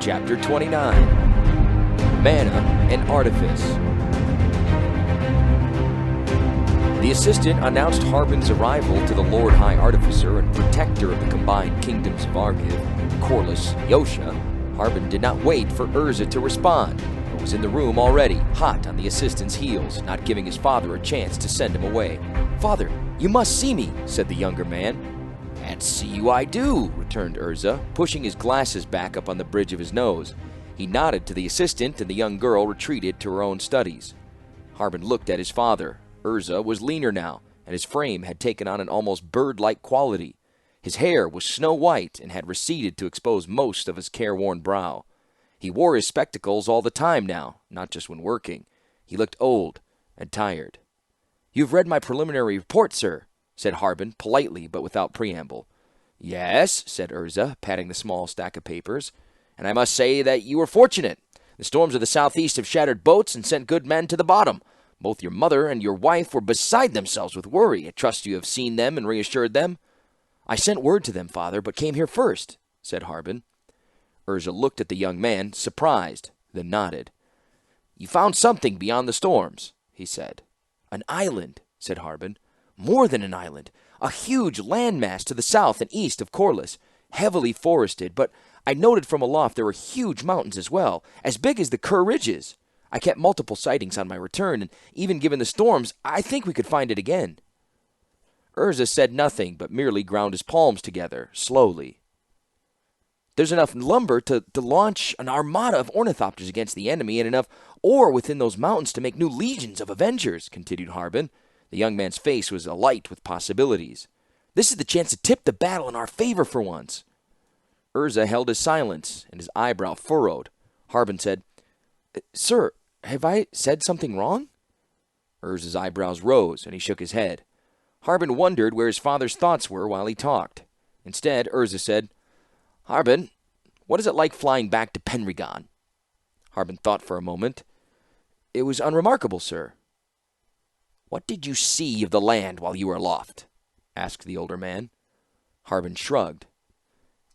Chapter 29. Mana and Artifice. The assistant announced Harbin's arrival to the Lord High Artificer and Protector of the combined kingdoms of Argiv, Corliss, Yosha. Harbin did not wait for Urza to respond, but was in the room already, hot on the assistant's heels, not giving his father a chance to send him away. "Father, you must see me," said the younger man. "And see you I do," returned Urza, pushing his glasses back up on the bridge of his nose. He nodded to the assistant, and the young girl retreated to her own studies. Harbin looked at his father. Urza was leaner now, and his frame had taken on an almost bird-like quality. His hair was snow-white and had receded to expose most of his careworn brow. He wore his spectacles all the time now, not just when working. He looked old and tired. "You've read my preliminary report, sir," said Harbin, politely but without preamble. "Yes," said Urza, patting the small stack of papers, "and I must say that you were fortunate. The storms of the southeast have shattered boats and sent good men to the bottom. Both your mother and your wife were beside themselves with worry. I trust you have seen them and reassured them." "I sent word to them, father, but came here first," said Harbin. Urza looked at the young man, surprised, then nodded. "You found something beyond the storms," he said. "An island," said Harbin. "More than an island. A huge landmass to the south and east of Corliss, heavily forested, but I noted from aloft there were huge mountains as well, as big as the Kerr Ridges. I kept multiple sightings on my return, and even given the storms, I think we could find it again." Urza said nothing, but merely ground his palms together, slowly. "There's enough lumber to launch an armada of ornithopters against the enemy, and enough ore within those mountains to make new legions of Avengers," continued Harbin. The young man's face was alight with possibilities. "This is the chance to tip the battle in our favor for once." Urza held his silence, and his eyebrow furrowed. Harbin said, "Sir, have I said something wrong?" Urza's eyebrows rose, and he shook his head. Harbin wondered where his father's thoughts were while he talked. Instead, Urza said, "Harbin, what is it like flying back to Penregon?" Harbin thought for a moment. "It was unremarkable, sir." "What did you see of the land while you were aloft?" asked the older man. Harbin shrugged.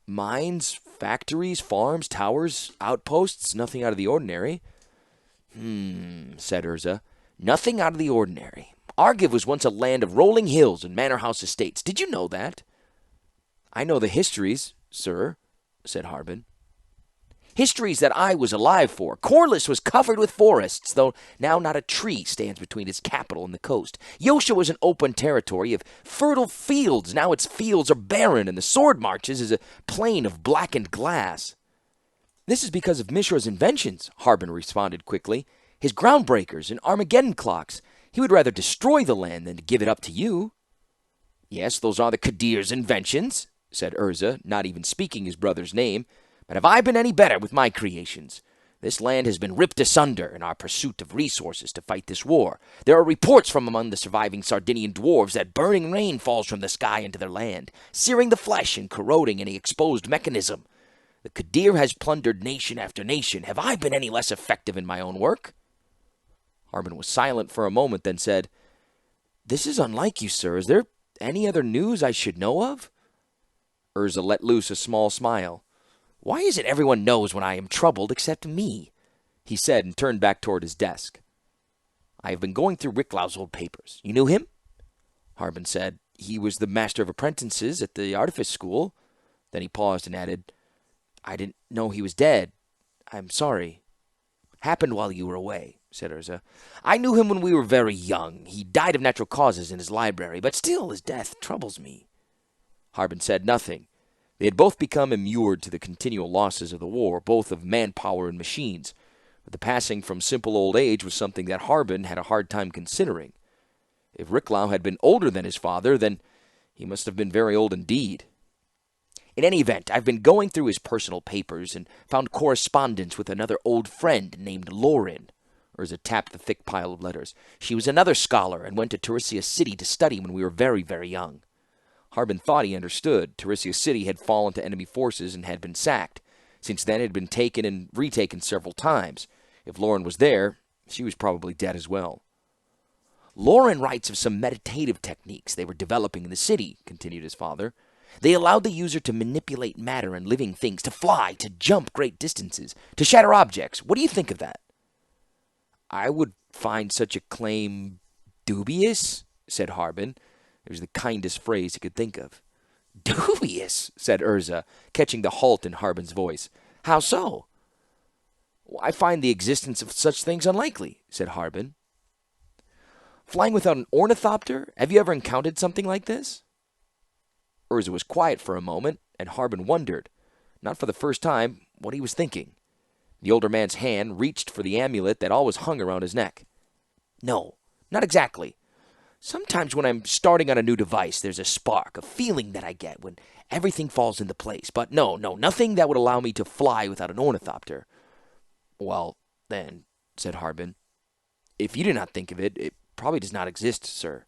"Mines, factories, farms, towers, outposts, nothing out of the ordinary." Said Urza. "Nothing out of the ordinary. Argiv was once a land of rolling hills and manor house estates. Did you know that?" "I know the histories, sir," said Harbin. "Histories that I was alive for. Corliss was covered with forests, though now not a tree stands between its capital and the coast. Yosha was an open territory of fertile fields. Now its fields are barren, and the sword marches is a plain of blackened glass." "This is because of Mishra's inventions," Harbin responded quickly. "His groundbreakers and Armageddon clocks. He would rather destroy the land than to give it up to you." "Yes, those are the Kadir's inventions," said Urza, not even speaking his brother's name. "But have I been any better with my creations? This land has been ripped asunder in our pursuit of resources to fight this war. There are reports from among the surviving Sardinian dwarves that burning rain falls from the sky into their land, searing the flesh and corroding any exposed mechanism. The Kadir has plundered nation after nation. Have I been any less effective in my own work?" Harbin was silent for a moment, then said, "This is unlike you, sir. Is there any other news I should know of?" Urza let loose a small smile. "Why is it everyone knows when I am troubled except me?" he said, and turned back toward his desk. "I have been going through Ricklau's old papers. You knew him?" Harbin said, "He was the master of apprentices at the artifice school." Then he paused and added, "I didn't know he was dead. I'm sorry." "Happened while you were away," said Urza. "I knew him when we were very young. He died of natural causes in his library, but still his death troubles me." Harbin said nothing. They had both become immured to the continual losses of the war, both of manpower and machines. But the passing from simple old age was something that Harbin had a hard time considering. If Ricklau had been older than his father, then he must have been very old indeed. "In any event, I've been going through his personal papers and found correspondence with another old friend named Lauren." Urza tapped the thick pile of letters. "She was another scholar and went to Teresia City to study when we were very, very young." Harbin thought he understood. Teresia City had fallen to enemy forces and had been sacked. Since then it had been taken and retaken several times. If Lauren was there, she was probably dead as well. "Lauren writes of some meditative techniques they were developing in the city," continued his father. They allowed the user to manipulate matter and living things, to fly, to jump great distances, to shatter objects. What do you think of that? I would find such a claim dubious, said Harbin. It was the kindest phrase he could think of. Dubious, said Urza, catching the halt in Harbin's voice. How so? I find the existence of such things unlikely, said Harbin. Flying without an ornithopter? Have you ever encountered something like this? Urza was quiet for a moment, and Harbin wondered, not for the first time, what he was thinking. The older man's hand reached for the amulet that always hung around his neck. No, not exactly. Sometimes when I'm starting on a new device, there's a spark, a feeling that I get when everything falls into place. But no, nothing that would allow me to fly without an ornithopter. Well, then, said Harbin, if you do not think of it, it probably does not exist, sir.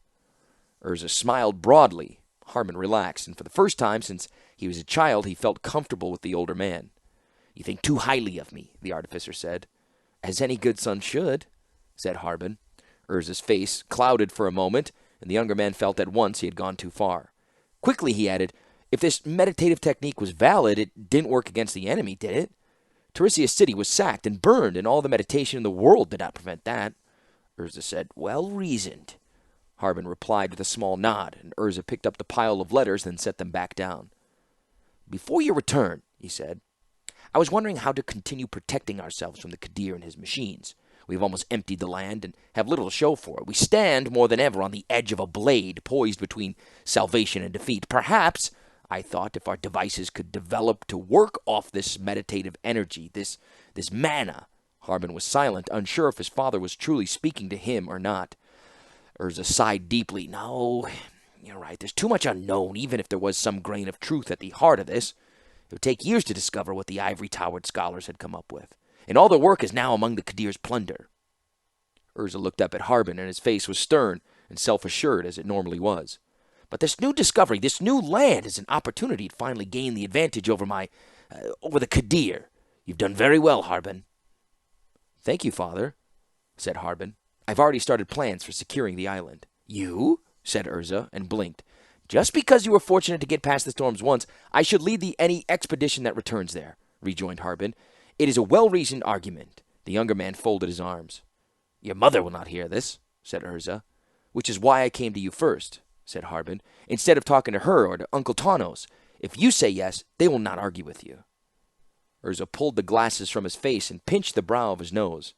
Urza smiled broadly. Harbin relaxed, and for the first time since he was a child, he felt comfortable with the older man. You think too highly of me, the artificer said. As any good son should, said Harbin. Urza's face clouded for a moment, and the younger man felt at once he had gone too far. Quickly he added, if this meditative technique was valid, it didn't work against the enemy, did it? Teresia City was sacked and burned, and all the meditation in the world did not prevent that. Urza said, well reasoned. Harbin replied with a small nod, and Urza picked up the pile of letters and set them back down. Before your return, he said, I was wondering how to continue protecting ourselves from the Qadir and his machines. We have almost emptied the land and have little to show for it. We stand more than ever on the edge of a blade poised between salvation and defeat. Perhaps, I thought, if our devices could develop to work off this meditative energy, this mana. Harbin was silent, unsure if his father was truly speaking to him or not. Urza sighed deeply. No, you're right. There's too much unknown, even if there was some grain of truth at the heart of this. It would take years to discover what the ivory-towered scholars had come up with. And all their work is now among the Qadir's plunder. Urza looked up at Harbin, and his face was stern and self-assured as it normally was. But this new discovery, this new land, is an opportunity to finally gain the advantage over over the Qadir. You've done very well, Harbin. Thank you, father, said Harbin. I've already started plans for securing the island. You? Said Urza, and blinked. Just because you were fortunate to get past the storms once, I should lead any expedition that returns there, rejoined Harbin. It is a well-reasoned argument. The younger man folded his arms. Your mother will not hear this, said Urza. Which is why I came to you first, said Harbin, instead of talking to her or to Uncle Tanos. If you say yes, they will not argue with you. Urza pulled the glasses from his face and pinched the brow of his nose.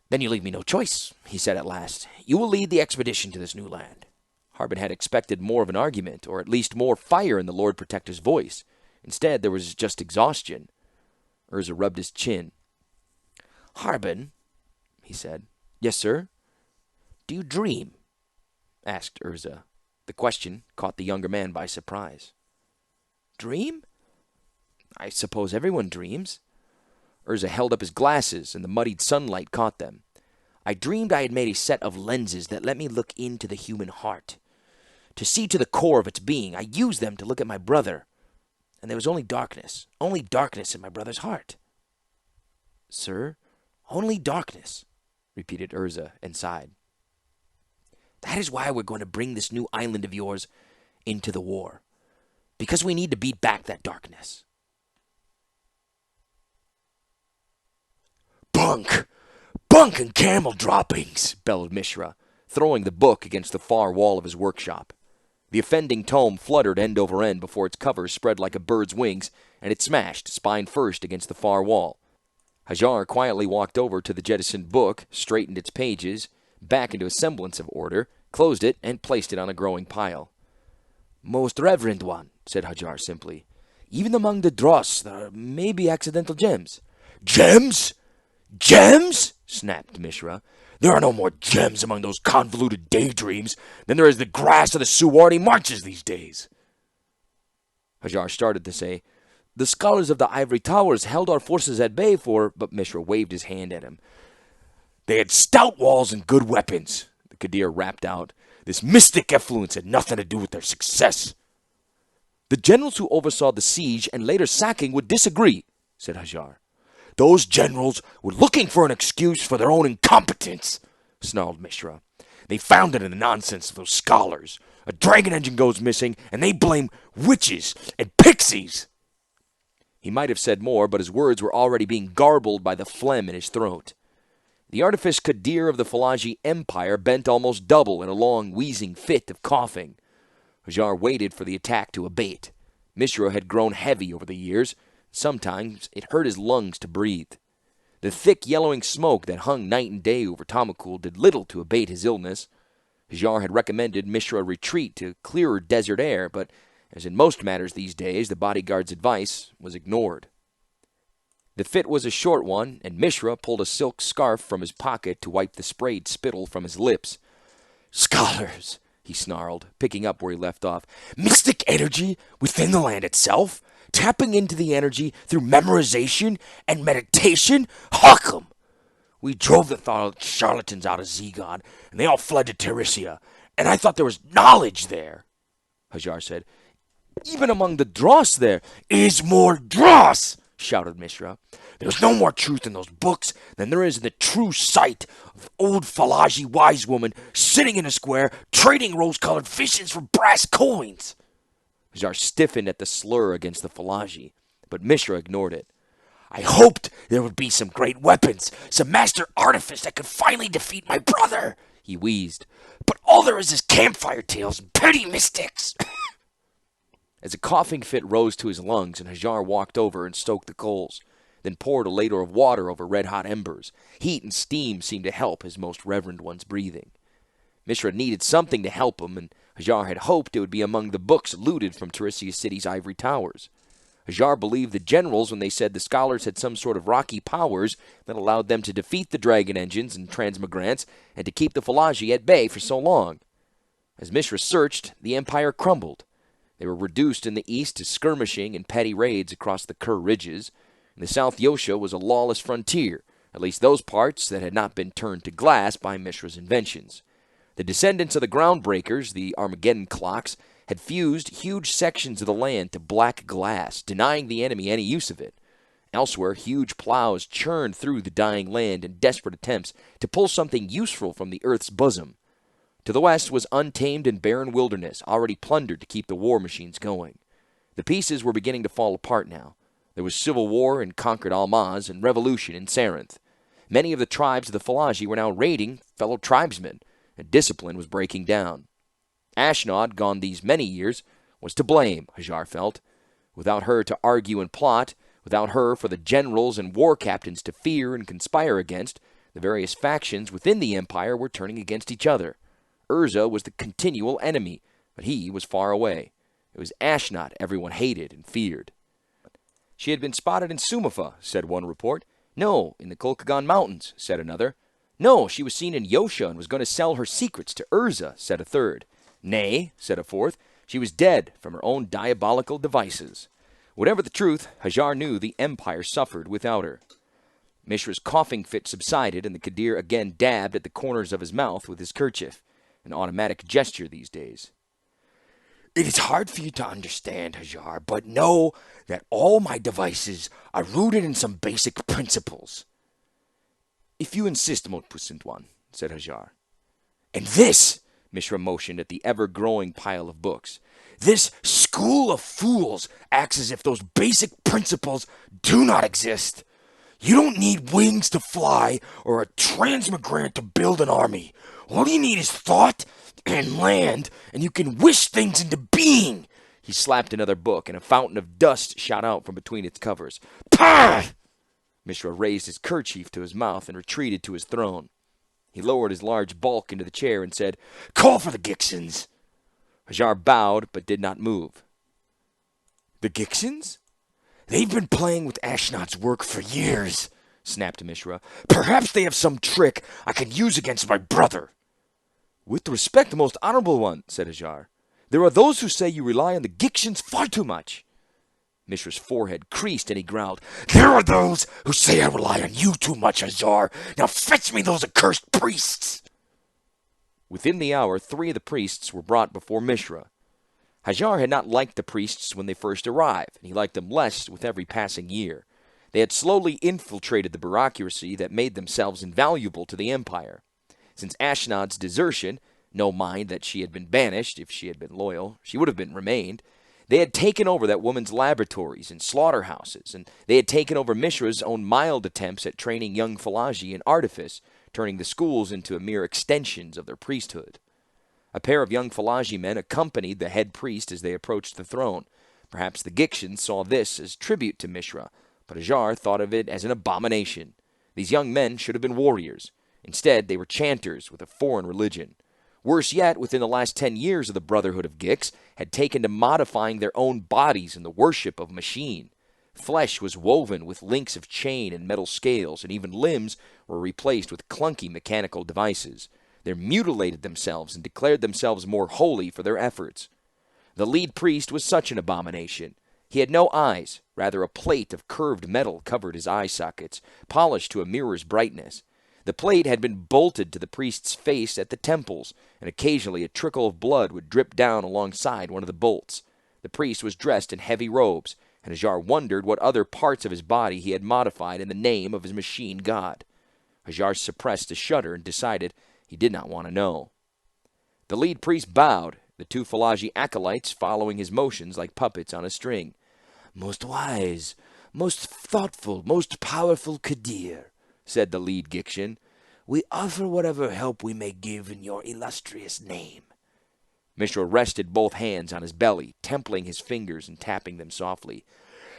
Then you leave me no choice, he said at last. You will lead the expedition to this new land. Harbin had expected more of an argument, or at least more fire in the Lord Protector's voice. Instead, there was just exhaustion. Urza rubbed his chin. Harbin, he said. Yes, sir? Do you dream? Asked Urza. The question caught the younger man by surprise. Dream? I suppose everyone dreams. Urza held up his glasses, and the muddied sunlight caught them. I dreamed I had made a set of lenses that let me look into the human heart. To see to the core of its being, I used them to look at my brother. And there was only darkness in my brother's heart. Sir, only darkness, repeated Urza and sighed. That is why we're going to bring this new island of yours into the war. Because we need to beat back that darkness. Bunk! Bunk and camel droppings, bellowed Mishra, throwing the book against the far wall of his workshop. The offending tome fluttered end over end before its cover spread like a bird's wings, and it smashed, spine first, against the far wall. Hajar quietly walked over to the jettisoned book, straightened its pages, back into a semblance of order, closed it, and placed it on a growing pile. Most reverend one, said Hajar simply. Even among the dross, there may be accidental gems. Gems? Gems? Snapped Mishra. There are no more gems among those convoluted daydreams than there is the grass of the Suwardi marches these days. Hajar started to say, The scholars of the Ivory Towers held our forces at bay but Mishra waved his hand at him. They had stout walls and good weapons, the Qadir rapped out. This mystic effluence had nothing to do with their success. The generals who oversaw the siege and later sacking would disagree, said Hajar. Those generals were looking for an excuse for their own incompetence, snarled Mishra. They found it in the nonsense of those scholars, A dragon engine goes missing, and they blame witches and pixies." He might have said more, but his words were already being garbled by the phlegm in his throat. The artifice Kadir of the Falaji Empire bent almost double in a long, wheezing fit of coughing. Hajar waited for the attack to abate. Mishra had grown heavy over the years. Sometimes it hurt his lungs to breathe. The thick, yellowing smoke that hung night and day over Tamakul did little to abate his illness. Hajar had recommended Mishra retreat to clearer desert air, but as in most matters these days, the bodyguard's advice was ignored. The fit was a short one, and Mishra pulled a silk scarf from his pocket to wipe the sprayed spittle from his lips. "Scholars," he snarled, picking up where he left off. "Mystic energy within the land itself? Tapping into the energy through memorization and meditation? Huckum! We drove the charlatans out of Zegon, and they all fled to Teresia, and I thought there was knowledge there," Hajar said. "Even among the Dross there is more Dross," shouted Mishra. "There's no more truth in those books than there is in the true sight of old Falaji wise woman sitting in a square trading rose-colored fishes for brass coins." Hajar stiffened at the slur against the Falaji, but Mishra ignored it. "I hoped there would be some great weapons, some master artifice that could finally defeat my brother," he wheezed. "But all there is campfire tales and petty mystics." As a coughing fit rose to his lungs, and Hajar walked over and stoked the coals, then poured a ladle of water over red-hot embers. Heat and steam seemed to help his most reverend one's breathing. Mishra needed something to help him, and Hajar had hoped it would be among the books looted from Teresia City's ivory towers. Hajar believed the generals when they said the scholars had some sort of rocky powers that allowed them to defeat the dragon engines and transmigrants and to keep the Falaji at bay for so long. As Mishra searched, the empire crumbled. They were reduced in the east to skirmishing and petty raids across the Kur ridges. In the south, Yosha was a lawless frontier, at least those parts that had not been turned to glass by Mishra's inventions. The descendants of the Groundbreakers, the Armageddon clocks, had fused huge sections of the land to black glass, denying the enemy any use of it. Elsewhere, huge plows churned through the dying land in desperate attempts to pull something useful from the earth's bosom. To the west was untamed and barren wilderness, already plundered to keep the war machines going. The pieces were beginning to fall apart now. There was civil war in conquered Almaz and revolution in Saranth. Many of the tribes of the Falaji were now raiding fellow tribesmen, and discipline was breaking down. Ashnod, gone these many years, was to blame, Hajar felt. Without her to argue and plot, without her for the generals and war captains to fear and conspire against, the various factions within the empire were turning against each other. Urza was the continual enemy, but he was far away. It was Ashnod everyone hated and feared. "She had been spotted in Sumafa," said one report. "No, in the Kolkagan Mountains," said another. "No, she was seen in Yosha and was going to sell her secrets to Urza," said a third. "Nay," said a fourth, "she was dead from her own diabolical devices." Whatever the truth, Hajar knew the empire suffered without her. Mishra's coughing fit subsided, and the Kadir again dabbed at the corners of his mouth with his kerchief, an automatic gesture these days. "It is hard for you to understand, Hajar, but know that all my devices are rooted in some basic principles." "If you insist, Motpussant one," said Hajar. "And this," Mishra motioned at the ever-growing pile of books, "this school of fools acts as if those basic principles do not exist. You don't need wings to fly or a transmigrant to build an army. All you need is thought and land, and you can wish things into being." He slapped another book, and a fountain of dust shot out from between its covers. "Pah!" Mishra raised his kerchief to his mouth and retreated to his throne. He lowered his large bulk into the chair and said, "Call for the Gixons." Hajar bowed, but did not move. "The Gixons? They've been playing with Ashnod's work for years," snapped Mishra. "Perhaps they have some trick I can use against my brother." "With respect, most honorable one," said Hajar, "there are those who say you rely on the Gixons far too much." Mishra's forehead creased, and he growled, "There are those who say I rely on you too much, Hajar. Now fetch me those accursed priests." Within the hour, 3 of the priests were brought before Mishra. Hajar had not liked the priests when they first arrived, and he liked them less with every passing year. They had slowly infiltrated the bureaucracy that made themselves invaluable to the empire. Since Ashnod's desertion, No mind that she had been banished. If she had been loyal, she would have been remained. They had taken over that woman's laboratories and slaughterhouses, and they had taken over Mishra's own mild attempts at training young Falaji in artifice, turning the schools into mere extensions of their priesthood. A pair of young Falaji men accompanied the head priest as they approached the throne. Perhaps the Gictians saw this as tribute to Mishra, but Hajar thought of it as an abomination. These young men should have been warriors. Instead, they were chanters with a foreign religion. Worse yet, within the last 10 years of the Brotherhood of Gix had taken to modifying their own bodies in the worship of machine. Flesh was woven with links of chain and metal scales, and even limbs were replaced with clunky mechanical devices. They mutilated themselves and declared themselves more holy for their efforts. The lead priest was such an abomination. He had no eyes, rather a plate of curved metal covered his eye sockets, polished to a mirror's brightness. The plate had been bolted to the priest's face at the temples, and occasionally a trickle of blood would drip down alongside one of the bolts. The priest was dressed in heavy robes, and Hajar wondered what other parts of his body he had modified in the name of his machine god. Hajar suppressed a shudder and decided he did not want to know. The lead priest bowed, the two Falaji acolytes following his motions like puppets on a string. "Most wise, most thoughtful, most powerful Kadir," said the lead Gictian, "we offer whatever help we may give in your illustrious name." Mishra rested both hands on his belly, templing his fingers and tapping them softly.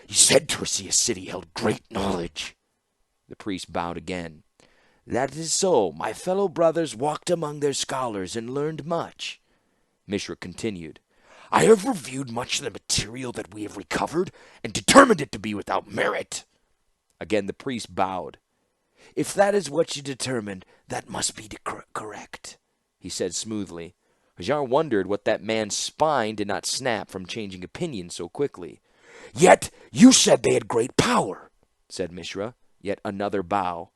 "You said Tercia City held great knowledge." The priest bowed again. "That is so. My fellow brothers walked among their scholars and learned much." Mishra continued. "I have reviewed much of the material that we have recovered and determined it to be without merit." Again the priest bowed. "If that is what you determined, that must be correct," he said smoothly. Hajar wondered what that man's spine did not snap from changing opinion so quickly. "Yet you said they had great power," said Mishra. Yet another bow.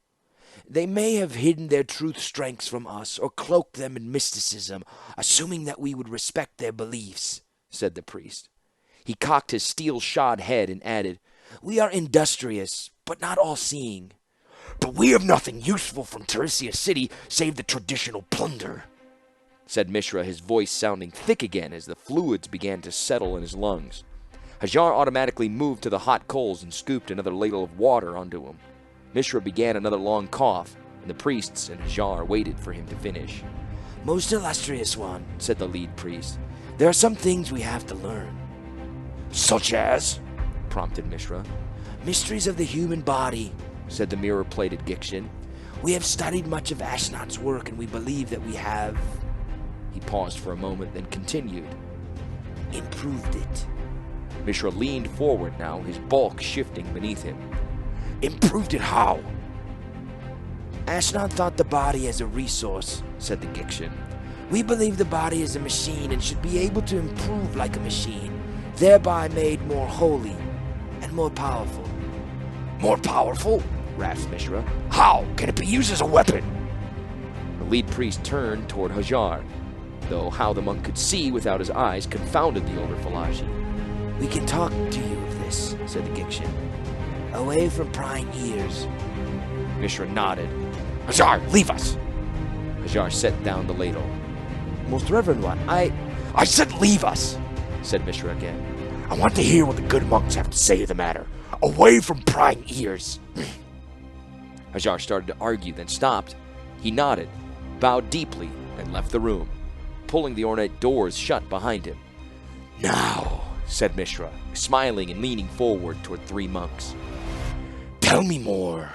"They may have hidden their truth strengths from us or cloaked them in mysticism, assuming that we would respect their beliefs," said the priest. He cocked his steel-shod head and added, "We are industrious, but not all-seeing. But we have nothing useful from Tercia City save the traditional plunder," said Mishra, his voice sounding thick again as the fluids began to settle in his lungs. Hajar automatically moved to the hot coals and scooped another ladle of water onto him. Mishra began another long cough, and the priests and Hajar waited for him to finish. "Most illustrious one," said the lead priest, "there are some things we have to learn." "Such as?" prompted Mishra. "Mysteries of the human body," said the mirror-plated Gictian. "We have studied much of Ashnod's work, and we believe that we have..." He paused for a moment, then continued. "Improved it." Mishra leaned forward now, his bulk shifting beneath him. "Improved it how?" "Ashnod thought the body as a resource," said the Gictian. "We believe the body is a machine and should be able to improve like a machine, thereby made more holy and more powerful." "More powerful?" rasped Mishra. "How? Can it be used as a weapon?" The lead priest turned toward Hajar, though how the monk could see without his eyes confounded the older Falaji. "We can talk to you of this," said the Gictian. "Away from prying ears." Mishra nodded. "Hajar, leave us!" Hajar set down the ladle. "Most Reverend One, I said leave us!" said Mishra again. "I want to hear what the good monks have to say to the matter. Away from prying ears!" Hajar started to argue, then stopped. He nodded, bowed deeply, and left the room, pulling the ornate doors shut behind him. "Now," said Mishra, smiling and leaning forward toward three monks. "Tell me more."